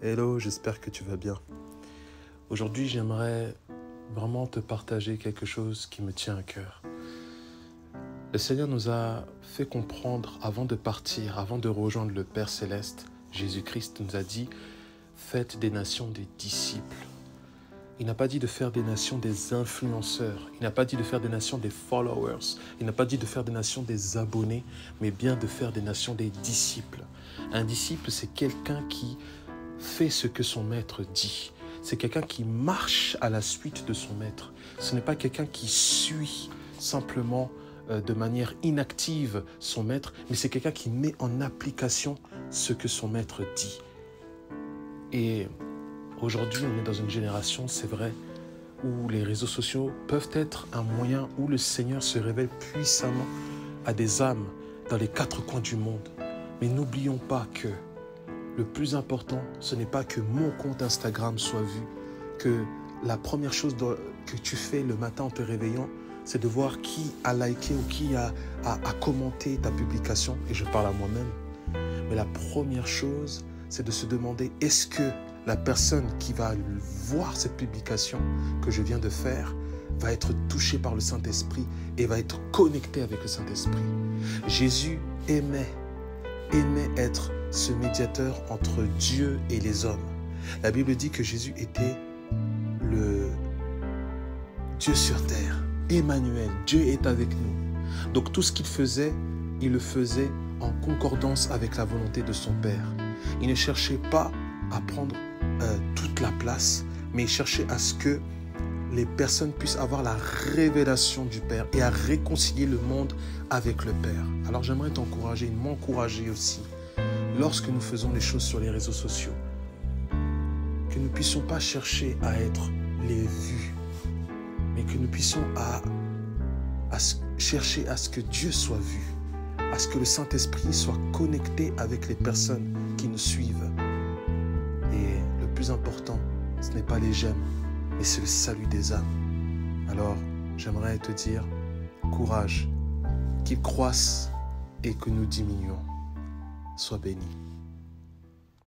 Hello, j'espère que tu vas bien. Aujourd'hui, j'aimerais vraiment te partager quelque chose qui me tient à cœur. Le Seigneur nous a fait comprendre avant de partir, avant de rejoindre le Père Céleste, Jésus-Christ nous a dit « Faites des nations des disciples ». Il n'a pas dit de faire des nations des influenceurs. Il n'a pas dit de faire des nations des followers. Il n'a pas dit de faire des nations des abonnés, mais bien de faire des nations des disciples. Un disciple, c'est quelqu'un qui fait ce que son maître dit. C'est quelqu'un qui marche à la suite de son maître. Ce n'est pas quelqu'un qui suit simplement de manière inactive son maître, mais c'est quelqu'un qui met en application ce que son maître dit. Et aujourd'hui, on est dans une génération, c'est vrai, où les réseaux sociaux peuvent être un moyen où le Seigneur se révèle puissamment à des âmes dans les quatre coins du monde. Mais n'oublions pas que le plus important, ce n'est pas que mon compte Instagram soit vu, que la première chose que tu fais le matin en te réveillant, c'est de voir qui a liké ou qui a commenté ta publication, et je parle à moi-même. Mais la première chose, c'est de se demander, est-ce que la personne qui va voir cette publication que je viens de faire va être touchée par le Saint-Esprit et va être connectée avec le Saint-Esprit. Jésus aimait être ce médiateur entre Dieu et les hommes. La Bible dit que Jésus était le Dieu sur terre, Emmanuel, Dieu est avec nous. Donc tout ce qu'il faisait, il le faisait en concordance avec la volonté de son Père. Il ne cherchait pas à prendre toute la place, mais il cherchait à ce que les personnes puissent avoir la révélation du Père et à réconcilier le monde avec le Père. Alors j'aimerais t'encourager, m'encourager aussi, lorsque nous faisons les choses sur les réseaux sociaux, que nous ne puissions pas chercher à être les vus, mais que nous puissions chercher à ce que Dieu soit vu, à ce que le Saint-Esprit soit connecté avec les personnes qui nous suivent. Et le plus important, ce n'est pas les j'aime, mais c'est le salut des âmes. Alors, j'aimerais te dire, courage, qu'ils croissent et que nous diminuons. Sois béni.